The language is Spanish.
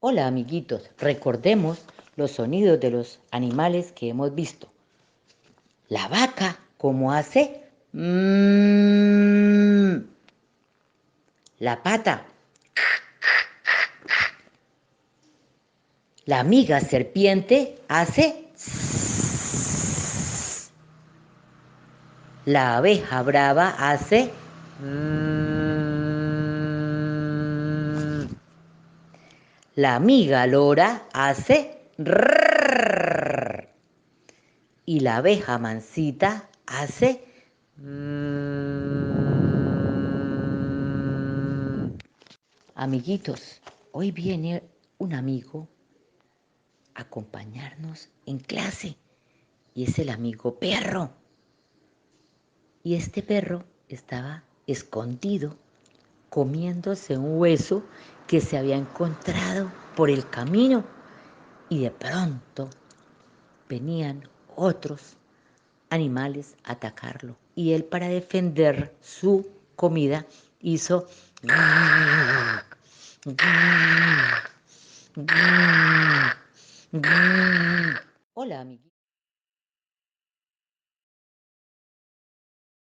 Hola amiguitos, recordemos los sonidos de los animales que hemos visto. La vaca, ¿cómo hace? Mm. La pata. La amiga serpiente hace. Tss. La abeja brava hace. Mm. La amiga lora hace. Rrrr. Y la abeja mansita hace. Amiguitos, hoy viene un amigo a acompañarnos en clase y es el amigo perro. Y este perro estaba escondido comiéndose un hueso que se había encontrado por el camino y de pronto venían otros animales a atacarlo y él, para defender su comida, hizo. Hola, amiguito.